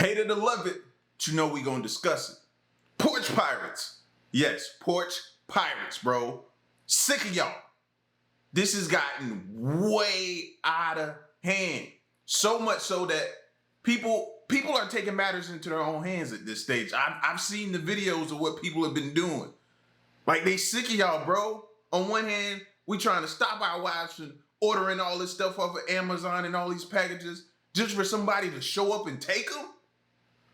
Hate it or love it, but you know we gonna discuss it. Porch pirates. Yes, porch pirates, bro. Sick of y'all. This has gotten way out of hand. So much so that people are taking matters into their own hands at this stage. I've seen the videos of what people have been doing. Like, they sick of y'all, bro. On one hand, we trying to stop our wives from ordering all this stuff off of Amazon and all these packages just for somebody to show up and take them.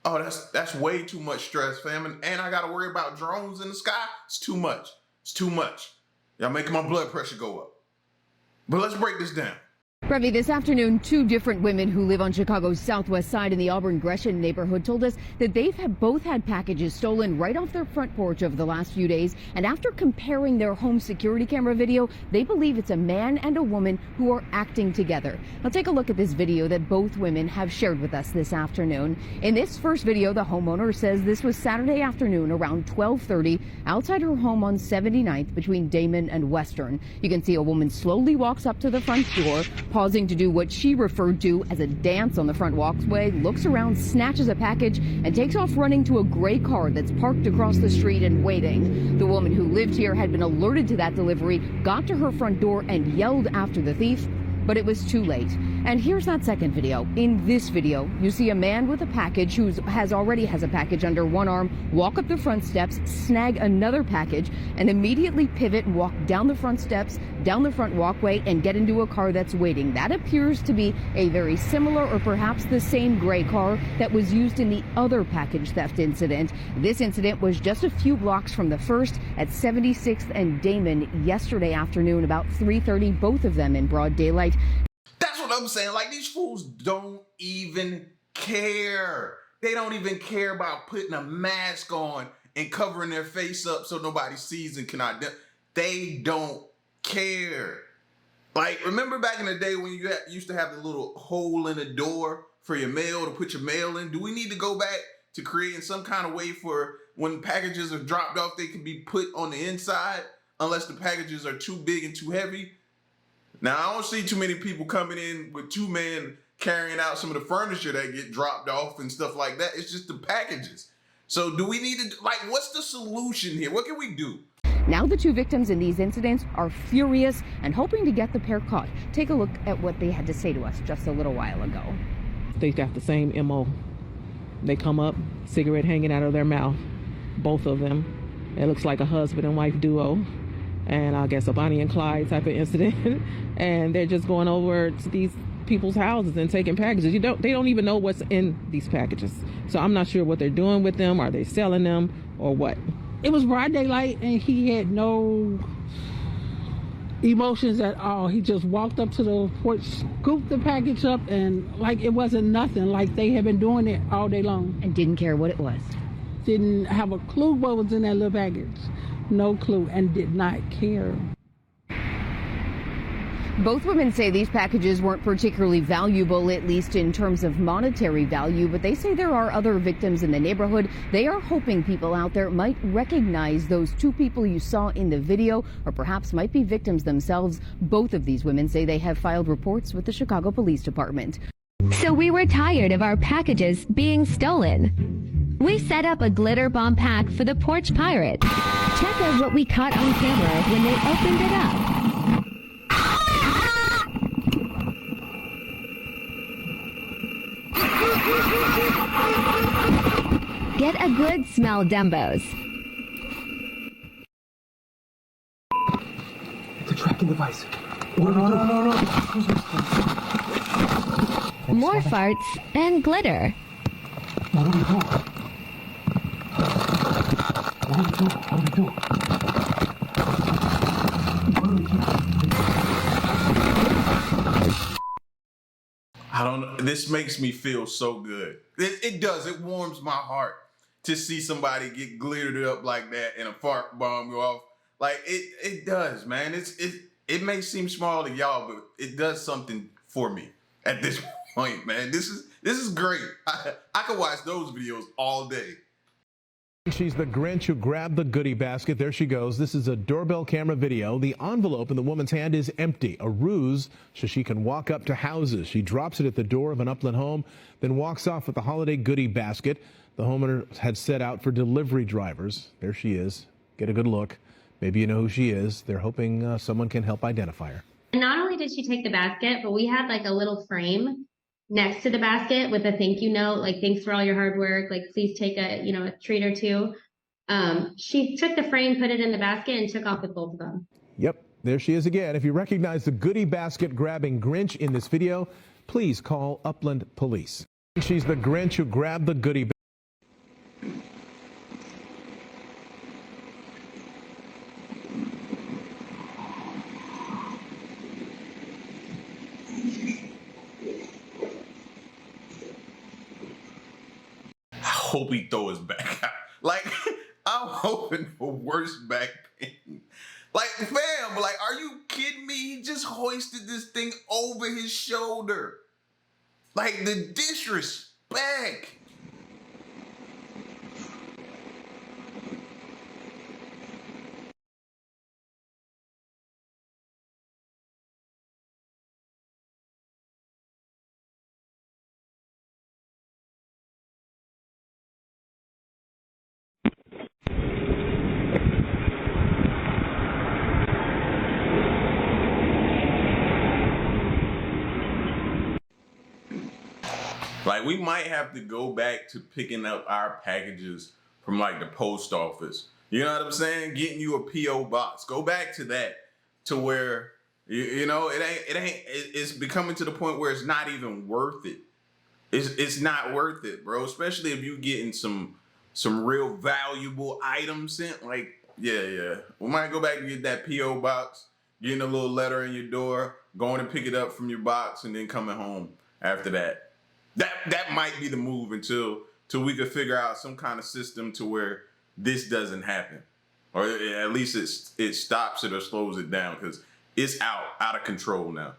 Oh, that's way too much stress, fam. And I got to worry about drones in the sky. It's too much. It's too much. Y'all making my blood pressure go up. But let's break this down. Ravi, this afternoon, two different women who live on Chicago's southwest side in the Auburn-Gresham neighborhood told us that they've both had packages stolen right off their front porch over the last few days. And after comparing their home security camera video, they believe it's a man and a woman who are acting together. Now take a look at this video that both women have shared with us this afternoon. In this first video, the homeowner says this was Saturday afternoon around 12:30 outside her home on 79th between Damon and Western. You can see a woman slowly walks up to the front door, pausing to do what she referred to as a dance on the front walkway, looks around, snatches a package, and takes off running to a gray car that's parked across the street and waiting. The woman who lived here had been alerted to that delivery, got to her front door and yelled after the thief, but it was too late. And here's that second video. In this video, you see a man with a package who already has a package under one arm walk up the front steps, snag another package, and immediately pivot and walk down the front steps, down the front walkway, and get into a car that's waiting. That appears to be a very similar or perhaps the same gray car that was used in the other package theft incident. This incident was just a few blocks from the first at 76th and Damon yesterday afternoon about 3:30, both of them in broad daylight. That's what I'm saying. Like, these fools don't even care. They don't even care about putting a mask on and covering their face up so nobody sees and can identify. They don't care. Like, remember back in the day when you used to have the little hole in the door for your mail to put your mail in? Do we need to go back to creating some kind of way for when packages are dropped off, they can be put on the inside unless the packages are too big and too heavy? Now, I don't see too many people coming in with two men carrying out some of the furniture that get dropped off and stuff like that. It's just the packages. So do we need to, like, what's the solution here? What can we do? Now the two victims in these incidents are furious and hoping to get the pair caught. Take a look at what they had to say to us just a little while ago. They got the same MO. They come up, cigarette hanging out of their mouth, both of them. It looks like a husband and wife duo. And I guess a Bonnie and Clyde type of incident. And they're just going over to these people's houses and taking packages. They don't even know what's in these packages. So I'm not sure what they're doing with them. Are they selling them or what? It was broad daylight and he had no emotions at all. He just walked up to the porch, scooped the package up, and like it wasn't nothing, like they had been doing it all day long. And didn't care what it was. Didn't have a clue what was in that little package. No clue, and did not care. Both women say these packages weren't particularly valuable, at least in terms of monetary value, but they say there are other victims in the neighborhood. They are hoping people out there might recognize those two people you saw in the video, or perhaps might be victims themselves. Both of these women say they have filed reports with the Chicago Police Department. So we were tired of our packages being stolen. We set up a glitter bomb pack for the porch pirates. Check out what we caught on camera when they opened it up. Get a good smell, Dumbos. It's a tracking device. No. More farts and glitter. What do we do? I don't know. This makes me feel so good. It does. It warms my heart to see somebody get glittered up like that and a fart bomb go off. Like, it does, man. It may seem small to y'all, but it does something for me at this point, man. This is great. I could watch those videos all day. She's the Grinch who grabbed the goodie basket. There she goes. This is a doorbell camera video. The envelope in the woman's hand is empty, a ruse so she can walk up to houses. She drops it at the door of an Upland home, then walks off with the holiday goodie basket. The homeowner had set out for delivery drivers. There she is. Get a good look. Maybe you know who she is. They're hoping someone can help identify her. And not only did she take the basket, but we had like a little frame next to the basket with a thank you note, like thanks for all your hard work, like please take a, a treat or two. She took the frame, put it in the basket, and took off with both of them. Yep, there she is again. If you recognize the goodie basket grabbing Grinch in this video, please call Upland Police. She's the Grinch who grabbed the goodie basket. Hope he throw his back out. Like, I'm hoping for worse back pain. Like, fam, like, are you kidding me? He just hoisted this thing over his shoulder. Like, the disrespect. Like, we might have to go back to picking up our packages from like the post office. You know what I'm saying? Getting you a P.O. box. Go back to that, to where, it's becoming to the point where it's not even worth it. It's not worth it, bro. Especially if you getting some real valuable items sent. Like, yeah. We might go back and get that P.O. box, getting a little letter in your door, going to pick it up from your box, and then coming home after that. That might be the move until we could figure out some kind of system to where this doesn't happen, or at least it stops it or slows it down, because it's out of control now.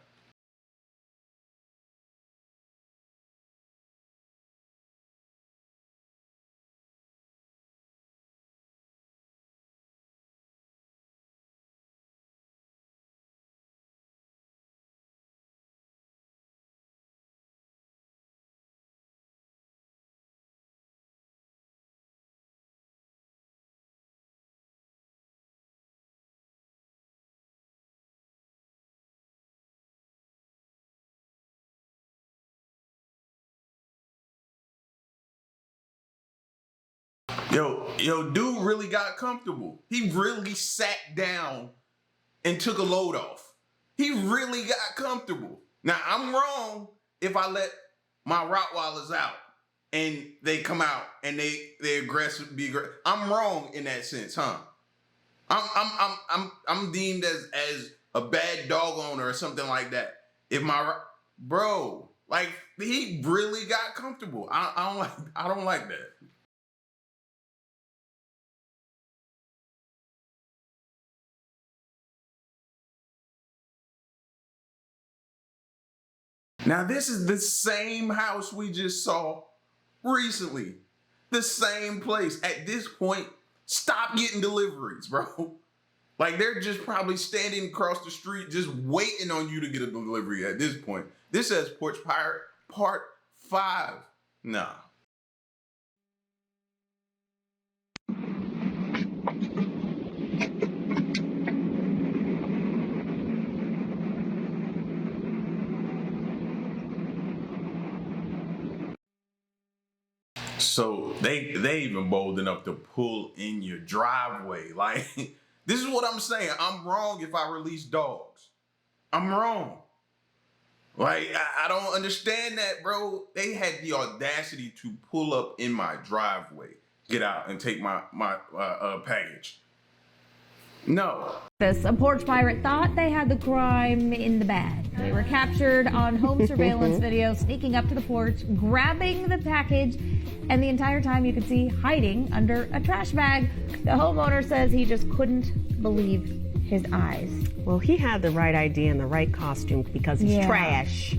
Yo, dude really got comfortable. He really sat down and took a load off. He really got comfortable. Now, I'm wrong if I let my Rottweilers out and they come out and they aggressive, be aggressive. I'm wrong in that sense, huh? I'm deemed as a bad dog owner or something like that. If my bro, like, he really got comfortable. I don't like that. Now, this is the same house we just saw recently. The same place. At this point, stop getting deliveries, bro. Like, they're just probably standing across the street just waiting on you to get a delivery at this point. This says Porch Pirate Part 5. Nah. So they even bold enough to pull in your driveway. Like, this is what I'm saying. I'm wrong if I release dogs. I'm wrong. Like, I don't understand that, bro. They had the audacity to pull up in my driveway, get out and take my package. No. A porch pirate thought they had the crime in the bag. They were captured on home surveillance video, sneaking up to the porch, grabbing the package, and the entire time you could see hiding under a trash bag. The homeowner says he just couldn't believe his eyes. Well, he had the right idea and the right costume because he's trash.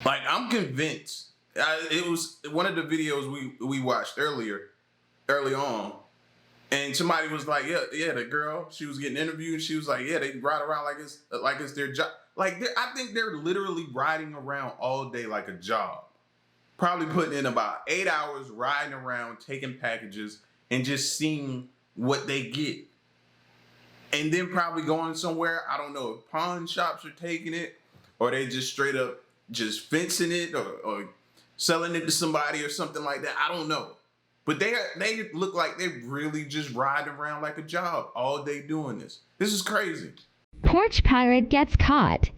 Like, I'm convinced. It was one of the videos we watched early on, and somebody was like, yeah, the girl, she was getting interviewed, and she was like, yeah, they ride around like it's their job. Like, I think they're literally riding around all day like a job. Probably putting in about 8 hours riding around, taking packages, and just seeing what they get. And then probably going somewhere, I don't know if pawn shops are taking it, or they just straight up just fencing it, or selling it to somebody or something like that. I don't know. But they look like they really just riding around like a job all day doing this. This is crazy. Porch pirate gets caught.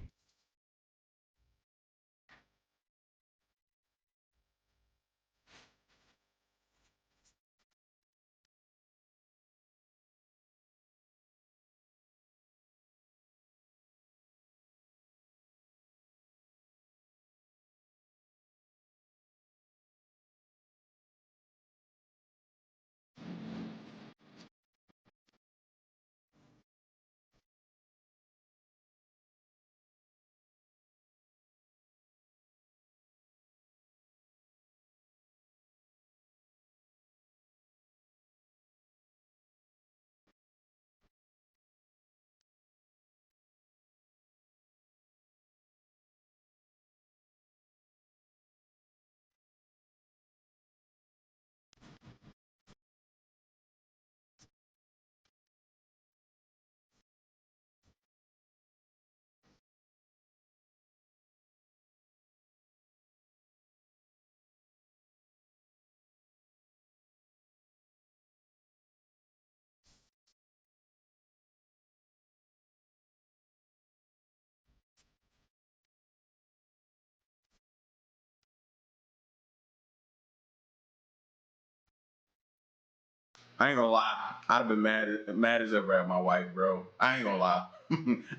I ain't gonna lie. I'd have been mad as ever at my wife, bro. I ain't gonna lie.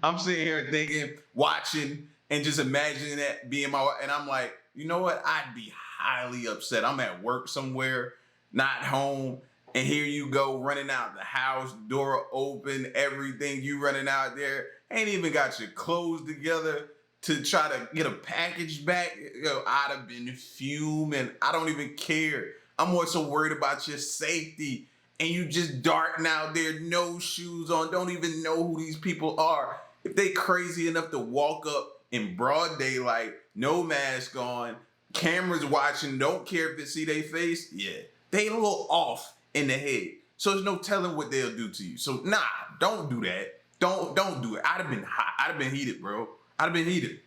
I'm sitting here thinking, watching, and just imagining that being my wife. And I'm like, you know what? I'd be highly upset. I'm at work somewhere, not home, and here you go running out the house, door open, everything. You running out there, ain't even got your clothes together to try to get a package back. Yo, I'd have been fuming. I don't even care. I'm more so worried about your safety. And you just darting out there, no shoes on, don't even know who these people are. If they crazy enough to walk up in broad daylight, no mask on, cameras watching, don't care if they see their face, yeah, they a little off in the head. So there's no telling what they'll do to you. So nah, don't do that. Don't do it. I'd have been hot. I'd have been heated, bro. I'd have been heated.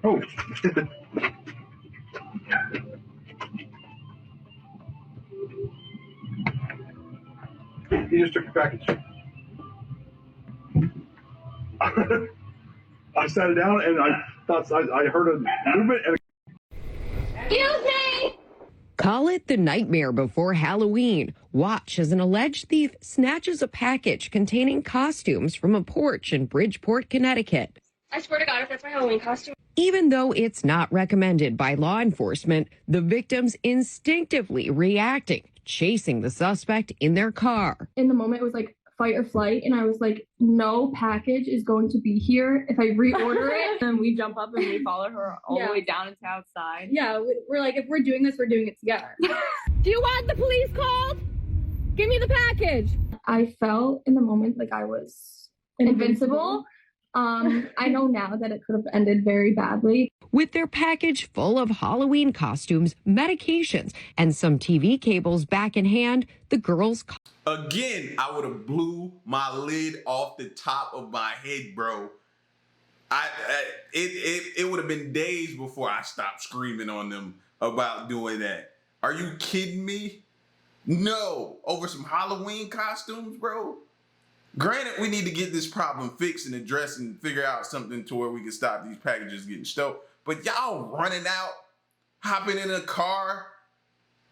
Oh. He just took the package. I sat down and I thought I heard a movement and Excuse me! Call it the nightmare before Halloween. Watch as an alleged thief snatches a package containing costumes from a Porch in Bridgeport, Connecticut. I swear to God, if that's my Halloween costume. Even though it's not recommended by law enforcement, the victim's instinctively reacting chasing the suspect in their car. In the moment, it was like fight or flight, and I was like, no package is going to be here if I reorder it. And we jump up and we follow her all the way down into outside. Yeah, we're like, if we're doing this, we're doing it together. Do you want the police called? Give me the package. I felt in the moment like I was invincible. I know now that it could have ended very badly. With their package full of Halloween costumes, medications, and some TV cables back in hand, the girls... Again, I would have blew my lid off the top of my head, bro. It would have been days before I stopped screaming on them about doing that. Are you kidding me? No, over some Halloween costumes, bro. Granted, we need to get this problem fixed and addressed and figure out something to where we can stop these packages getting stolen. But y'all running out, hopping in a car,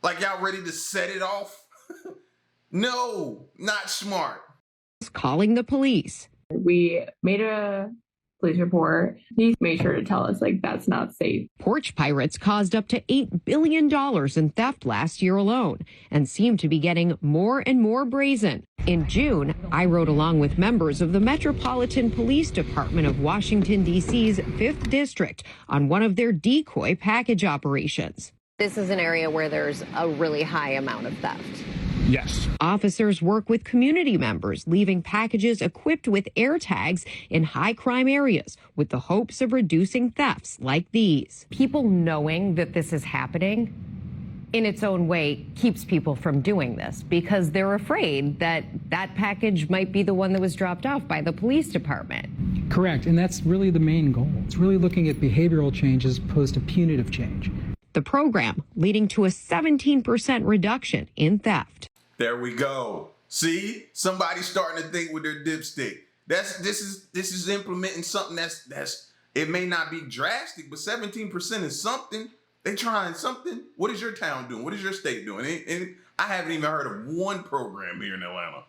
like y'all ready to set it off? No, not smart. Calling the police. We made a police report. He made sure to tell us, like, that's not safe. Porch pirates caused up to $8 billion in theft last year alone and seem to be getting more and more brazen. In June, I rode along with members of the Metropolitan Police Department of Washington, D.C.'s 5th District on one of their decoy package operations. This is an area where there's a really high amount of theft. Yes. Officers work with community members, leaving packages equipped with air tags in high crime areas with the hopes of reducing thefts like these. People knowing that this is happening in its own way keeps people from doing this because they're afraid that that package might be the one that was dropped off by the police department. Correct. And that's really the main goal. It's really looking at behavioral change as opposed to punitive change. The program leading to a 17% reduction in theft. There we go. See, somebody's starting to think with their dipstick. This is implementing something that's it may not be drastic, but 17% is something. They trying something. What is your town doing? What is your state doing? And I haven't even heard of one program here in Atlanta.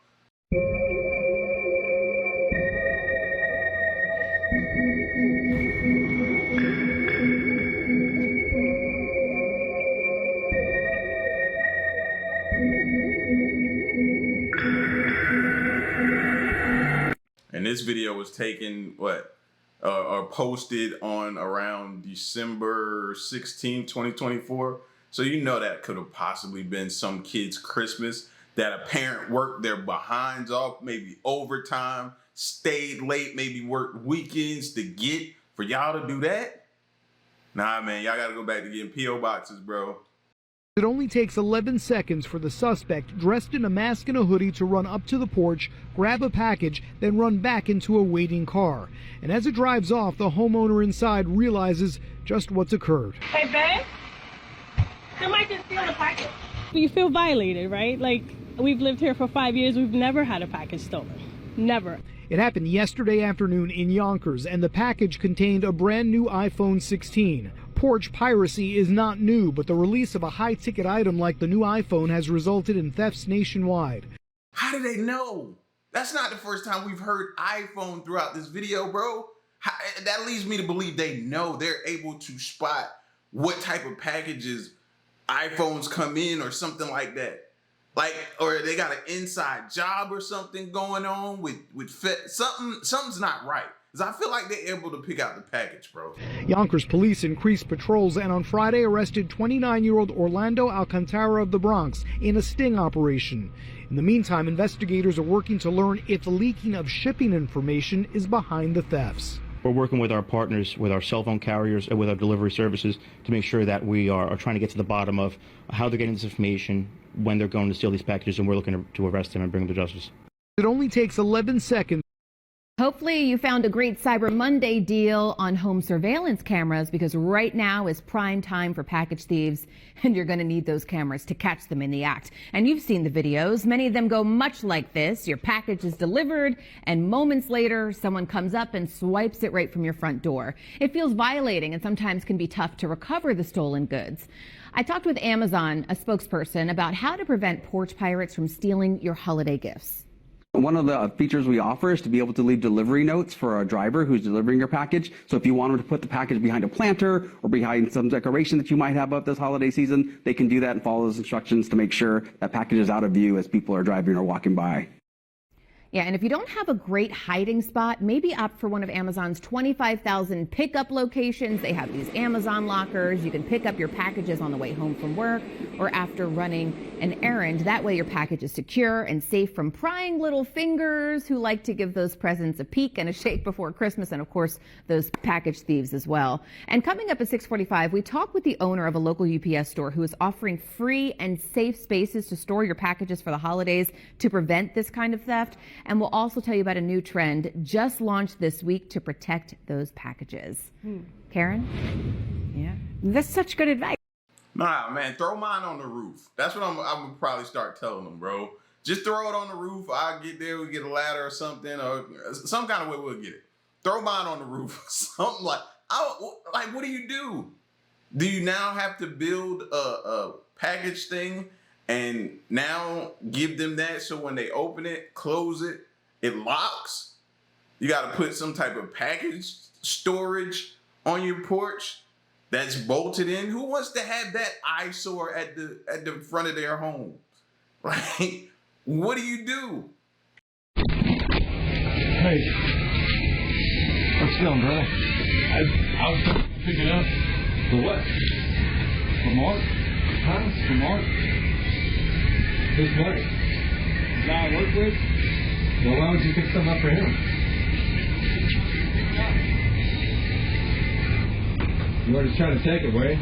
And this video was taken, or posted on around December 16, 2024. So you know that could have possibly been some kid's Christmas that a parent worked their behinds off, maybe overtime, stayed late, maybe worked weekends to get for y'all to do that. Nah, man, y'all got to go back to getting P.O. boxes, bro. It only takes 11 seconds for the suspect dressed in a mask and a hoodie to run up to the porch, grab a package, then run back into a waiting car. And as it drives off, the homeowner inside realizes just what's occurred. Hey, babe, somebody just steal the package. You feel violated, right? Like, we've lived here for 5 years. We've never had a package stolen. Never. It happened yesterday afternoon in Yonkers, and the package contained a brand new iPhone 16. Porch piracy is not new, but the release of a high-ticket item like the new iPhone has resulted in thefts nationwide. How do they know? That's not the first time we've heard iPhone throughout this video, bro. That leads me to believe they know. They're able to spot what type of packages iPhones come in or something like that. Like, or they got an inside job or something going on with something's not right. Because I feel like they're able to pick out the package, bro. Yonkers police increased patrols and on Friday arrested 29-year-old Orlando Alcantara of the Bronx in a sting operation. In the meantime, investigators are working to learn if the leaking of shipping information is behind the thefts. We're working with our partners, with our cell phone carriers, and with our delivery services to make sure that we are trying to get to the bottom of how they're getting this information, when they're going to steal these packages, and we're looking to arrest them and bring them to justice. It only takes 11 seconds. Hopefully you found a great Cyber Monday deal on home surveillance cameras because right now is prime time for package thieves and you're going to need those cameras to catch them in the act. And you've seen the videos. Many of them go much like this. Your package is delivered and moments later someone comes up and swipes it right from your front door. It feels violating and sometimes can be tough to recover the stolen goods. I talked with Amazon, a spokesperson, about how to prevent porch pirates from stealing your holiday gifts. one of the features we offer is to be able to leave delivery notes for a driver who's delivering your package. So if you want them to put the package behind a planter or behind some decoration that you might have up this holiday season, they can do that and follow those instructions to make sure that package is out of view as people are driving or walking by. Yeah, and if you don't have a great hiding spot, maybe opt for one of Amazon's 25,000 pickup locations. They have these Amazon lockers. You can pick up your packages on the way home from work or after running an errand. That way your package is secure and safe from prying little fingers who like to give those presents a peek and a shake before Christmas, and of course, those package thieves as well. And coming up at 6:45, we talk with the owner of a local UPS store who is offering free and safe spaces to store your packages for the holidays to prevent this kind of theft. And we'll also tell you about a new trend just launched this week to protect those packages. Karen? Yeah. That's such good advice. Nah, man, throw mine on the roof. That's what I'm gonna probably start telling them, bro. Just throw it on the roof. I'll get there, we get a ladder or something, or some kind of way we'll get it. Throw mine on the roof. Something like, what do you do? Do you now have to build a package thing and now give them that so when they open it, close it, it locks? You got to put some type of package storage on your porch that's bolted in. Who wants to have that eyesore at the front of their home? Right? What do you do? Hey, what's going, brother? I was picking up the what? For Mark? Huh? For Mark? Who's Mark? The guy I work with? Well, why would you pick something up for him? You were just trying to take it, were you?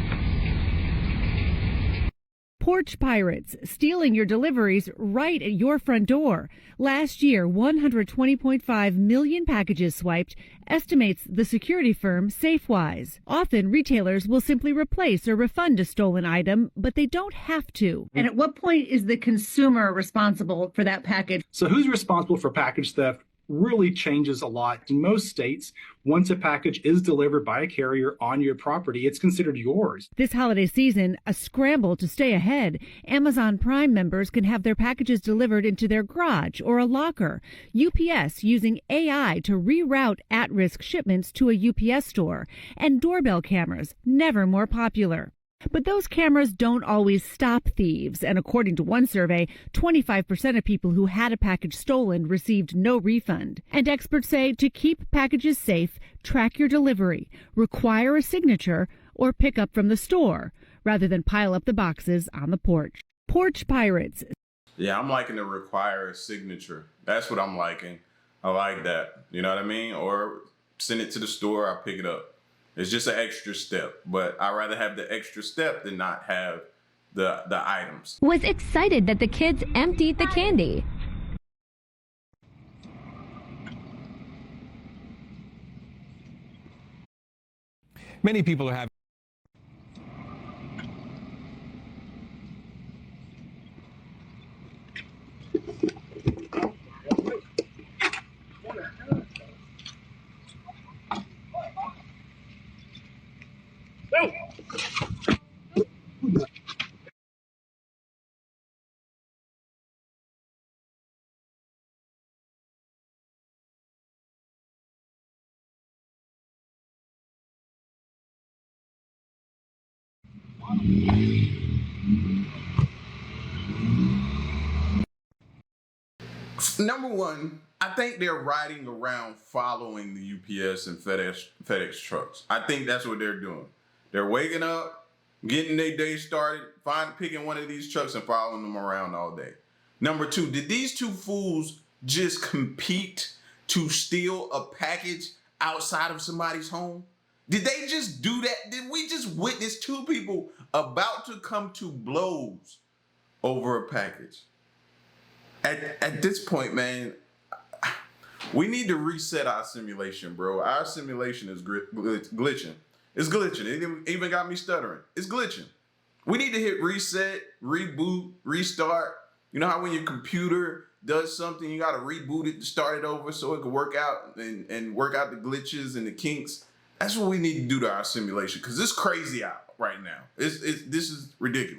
Porch pirates stealing your deliveries right at your front door. Last year, 120.5 million packages swiped, estimates the security firm Safewise. Often, retailers will simply replace or refund a stolen item, but they don't have to. And at what point is the consumer responsible for that package? So who's responsible for package theft really changes a lot. In most states, once a package is delivered by a carrier on your property, it's considered yours. This holiday season, a scramble to stay ahead. Amazon Prime members can have their packages delivered into their garage or a locker. UPS using AI to reroute at-risk shipments to a UPS store. And doorbell cameras, never more popular. But those cameras don't always stop thieves, and according to one survey, 25% of people who had a package stolen received no refund. And experts say to keep packages safe, track your delivery, require a signature, or pick up from the store, rather than pile up the boxes on the porch. Porch pirates. Yeah, I'm liking to require a signature. That's what I'm liking. I like that. You know what I mean? Or send it to the store, I'll pick it up. It's just an extra step, but I'd rather have the extra step than not have the items. Was excited that the kids emptied the candy. Many people are having Number one, I think they're riding around following the UPS and FedEx trucks. I think that's what they're doing. They're waking up, getting their day started, picking one of these trucks and following them around all day. Number two, did these two fools just compete to steal a package outside of somebody's home? Did they just do that? Did we just witness two people about to come to blows over a package? At this point, man, we need to reset our simulation, bro. Our simulation is glitching. It's glitching. It even got me stuttering. It's glitching. We need to hit reset, reboot, restart. You know how when your computer does something, you got to reboot it to start it over so it can work out and work out the glitches and the kinks. That's what we need to do to our simulation because it's crazy out right now. This is ridiculous.